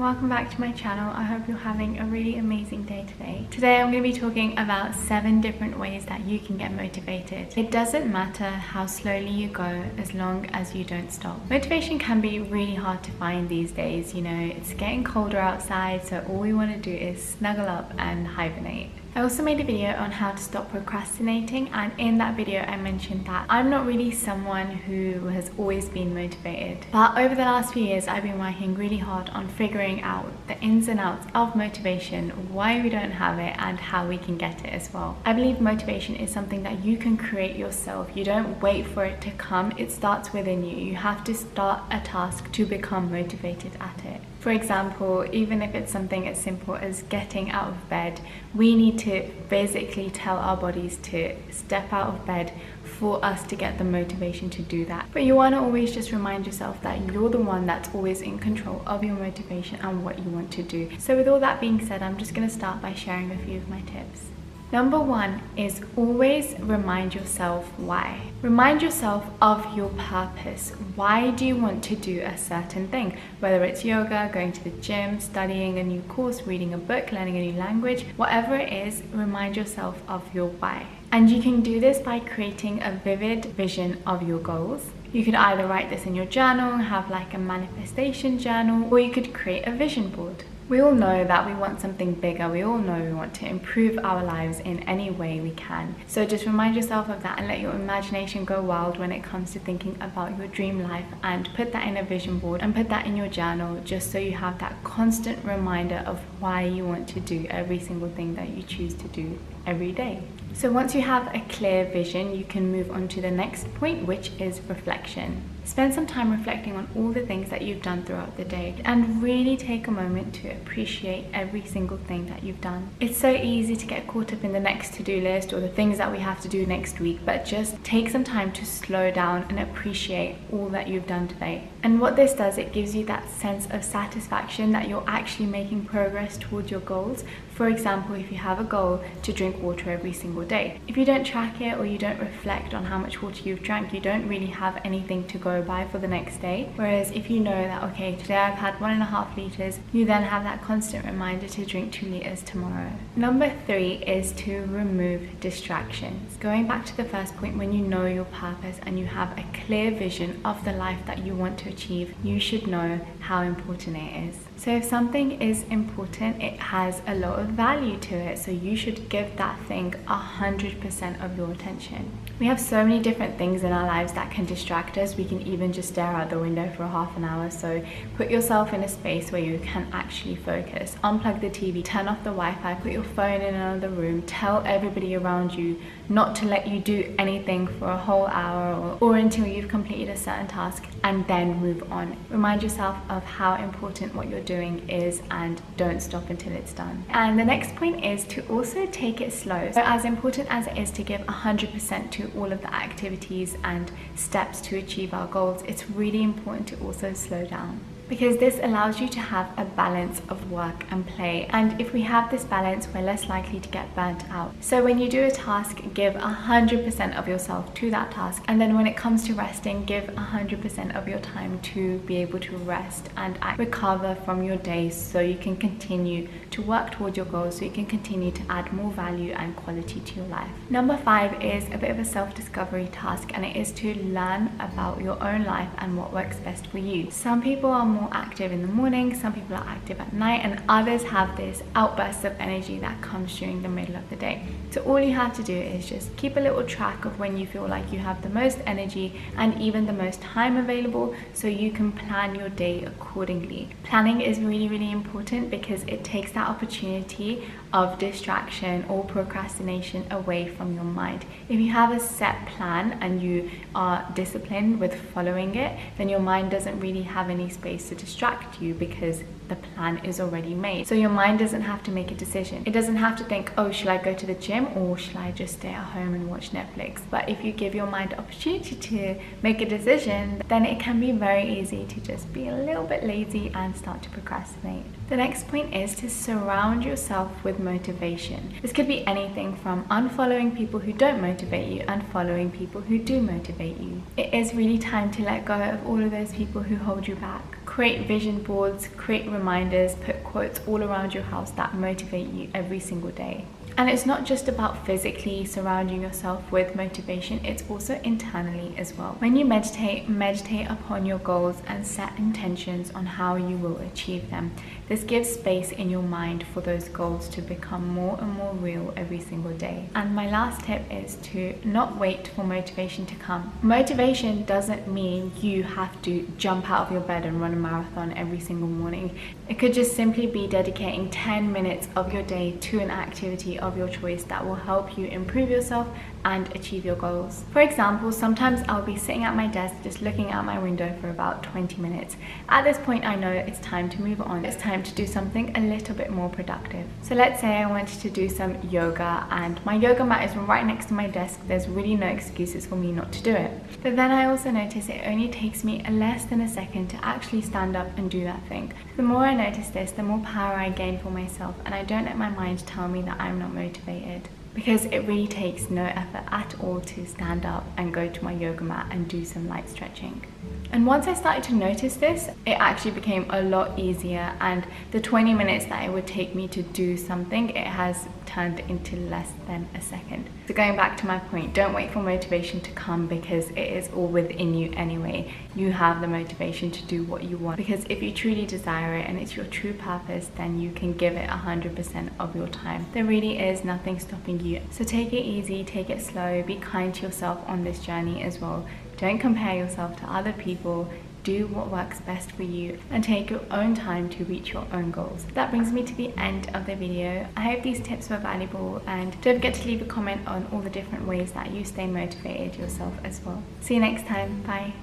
welcome back to my channel. I hope you're having a really amazing day today. Today I'm going to be talking about 7 different ways that you can get motivated. It doesn't matter how slowly you go as long as you don't stop. Motivation can be really hard to find these days. You know, it's getting colder outside, so all we want to do is snuggle up and hibernate. I also made a video on how to stop procrastinating, and in that video I mentioned that I'm not really someone who has always been motivated, but over the last few years I've been working really hard on figuring out the ins and outs of motivation, why we don't have it and how we can get it as well. I believe motivation is something that you can create yourself. You don't wait for it to come, it starts within you. You have to start a task to become motivated at it. For example, even if it's something as simple as getting out of bed, we need to basically tell our bodies to step out of bed for us to get the motivation to do that. But you want to always just remind yourself that you're the one that's always in control of your motivation and what you want to do. So with all that being said, I'm just going to start by sharing a few of my tips. Number 1 is always remind yourself why. Remind yourself of your purpose. Why do you want to do a certain thing? Whether it's yoga, going to the gym, studying a new course, reading a book, learning a new language, whatever it is, remind yourself of your why. And you can do this by creating a vivid vision of your goals. You could either write this in your journal, have like a manifestation journal, or you could create a vision board. We all know that we want something bigger. We all know we want to improve our lives in any way we can. So just remind yourself of that and let your imagination go wild when it comes to thinking about your dream life, and put that in a vision board and put that in your journal, just so you have that constant reminder of why you want to do every single thing that you choose to do every day. So once you have a clear vision, you can move on to the next point, which is reflection. Spend some time reflecting on all the things that you've done throughout the day and really take a moment to appreciate every single thing that you've done. It's so easy to get caught up in the next to-do list or the things that we have to do next week, but just take some time to slow down and appreciate all that you've done today. And what this does, it gives you that sense of satisfaction that you're actually making progress towards your goals. For example, if you have a goal to drink water every single day, if you don't track it or you don't reflect on how much water you've drank, you don't really have anything to go by for the next day. Whereas if you know that, okay, today I've had 1.5 liters, you then have that constant reminder to drink 2 liters tomorrow. Number 3 is to remove distractions. Going back to the first point, when you know your purpose and you have a clear vision of the life that you want to achieve, you should know how important it is. So if something is important, it has a lot of value to it, so you should give that thing 100% of your attention. We have so many different things in our lives that can distract us. We can even just stare out the window for half an hour. So put yourself in a space where you can actually focus. Unplug the TV, turn off the Wi-Fi, put your phone in another room, tell everybody around you not to let you do anything for a whole hour or until you've completed a certain task, and then move on. Remind yourself of how important what you're doing is and don't stop until it's done. And the next point is to also take it slow. So as important as it is to give 100% to all of the activities and steps to achieve our goals, it's really important to also slow down, because this allows you to have a balance of work and play. And if we have this balance, we're less likely to get burnt out. So when you do a task, give 100% of yourself to that task. And then when it comes to resting, give 100% of your time to be able to rest and recover from your day, so you can continue to work towards your goals, so you can continue to add more value and quality to your life. Number 5 is a bit of a self-discovery task, and it is to learn about your own life and what works best for you. Some people are more active in the morning, some people are active at night, and others have this outburst of energy that comes during the middle of the day. So all you have to do is just keep a little track of when you feel like you have the most energy and even the most time available, so you can plan your day accordingly. Planning is really, really important because it takes that opportunity of distraction or procrastination away from your mind. If you have a set plan and you are disciplined with following it, then your mind doesn't really have any space to distract you because the plan is already made. So your mind doesn't have to make a decision. It doesn't have to think, oh, should I go to the gym or should I just stay at home and watch Netflix? But if you give your mind the opportunity to make a decision, then it can be very easy to just be a little bit lazy and start to procrastinate. The next point is to surround yourself with motivation. This could be anything from unfollowing people who don't motivate you and following people who do motivate you. It is really time to let go of all of those people who hold you back. Create vision boards, create reminders, put quotes all around your house that motivate you every single day. And it's not just about physically surrounding yourself with motivation, it's also internally as well. When you meditate upon your goals and set intentions on how you will achieve them. This gives space in your mind for those goals to become more and more real every single day. And my last tip is to not wait for motivation to come. Motivation doesn't mean you have to jump out of your bed and run a marathon every single morning. It could just simply be dedicating 10 minutes of your day to an activity of your choice that will help you improve yourself and achieve your goals. For example, sometimes I'll be sitting at my desk just looking out my window for about 20 minutes. At this point, I know it's time to move on. It's time to do something a little bit more productive. So let's say I wanted to do some yoga and my yoga mat is right next to my desk. There's really no excuses for me not to do it. But then I also notice it only takes me less than a second to actually stand up and do that thing. The more I notice this, the more power I gain for myself, and I don't let my mind tell me that I'm not motivated. Because it really takes no effort at all to stand up and go to my yoga mat and do some light stretching. And once I started to notice this, it actually became a lot easier, and the 20 minutes that it would take me to do something, it has turned into less than a second. So going back to my point, don't wait for motivation to come, because it is all within you anyway. You have the motivation to do what you want, because if you truly desire it and it's your true purpose, then you can give it 100% of your time. There really is nothing stopping you. So take it easy, take it slow, be kind to yourself on this journey as well. Don't compare yourself to other people. Do what works best for you and take your own time to reach your own goals. That brings me to the end of the video. I hope these tips were valuable, and don't forget to leave a comment on all the different ways that you stay motivated yourself as well. See you next time. Bye.